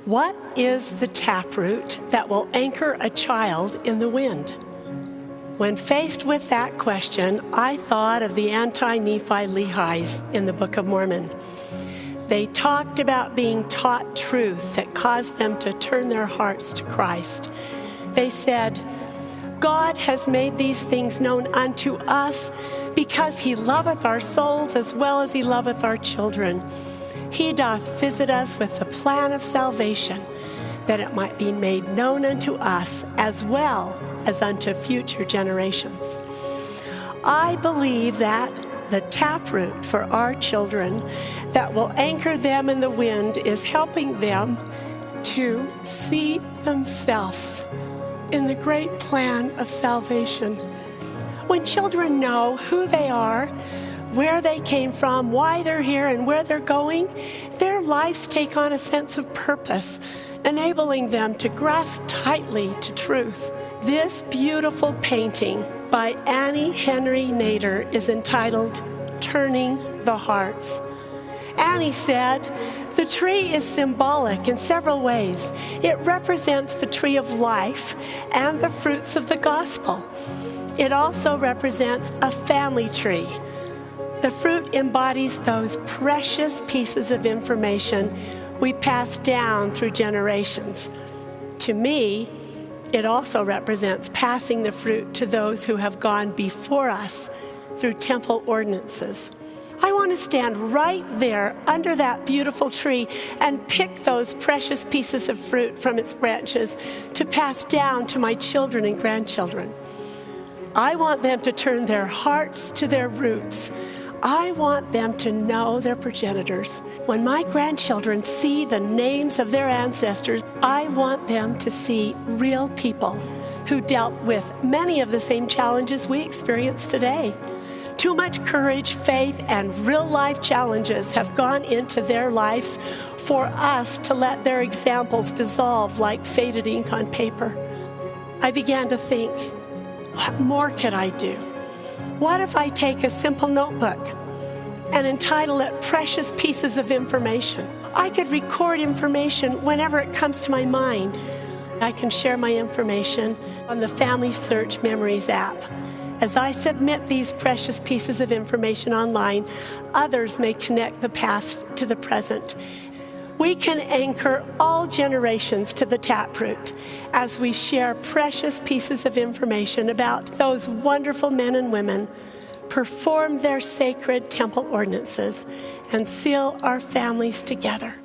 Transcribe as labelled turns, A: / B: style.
A: What is the taproot that will anchor a child in the wind? When faced with that question, I thought of the anti-Nephi Lehis in the Book of Mormon. They talked about being taught truth that caused them to turn their hearts to Christ. They said, God has made these things known unto us because he loveth our souls as well as he loveth our children. He doth visit us with the plan of salvation, that it might be made known unto us as well as unto future generations. I believe that the taproot for our children that will anchor them in the wind is helping them to see themselves in the great plan of salvation. When children know who they are, where they came from, why they're here, and where they're going, their lives take on a sense of purpose, enabling them to grasp tightly to truth. This beautiful painting by Annie Henry Nader is entitled Turning the Hearts. Annie said, the tree is symbolic in several ways. It represents the tree of life and the fruits of the gospel. It also represents a family tree. The fruit embodies those precious pieces of information we pass down through generations. To me, it also represents passing the fruit to those who have gone before us through temple ordinances. I want to stand right there under that beautiful tree and pick those precious pieces of fruit from its branches to pass down to my children and grandchildren. I want them to turn their hearts to their roots. I want them to know their progenitors. When my grandchildren see the names of their ancestors, I want them to see real people who dealt with many of the same challenges we experience today. Too much courage, faith, and real-life challenges have gone into their lives for us to let their examples dissolve like faded ink on paper. I began to think, what more could I do? What if I take a simple notebook and entitle it Precious Pieces of Information? I could record information whenever it comes to my mind. I can share my information on the Family Search Memories app. As I submit these precious pieces of information online, others may connect the past to the present. We can anchor all generations to the taproot as we share precious pieces of information about those wonderful men and women, perform their sacred temple ordinances, and seal our families together.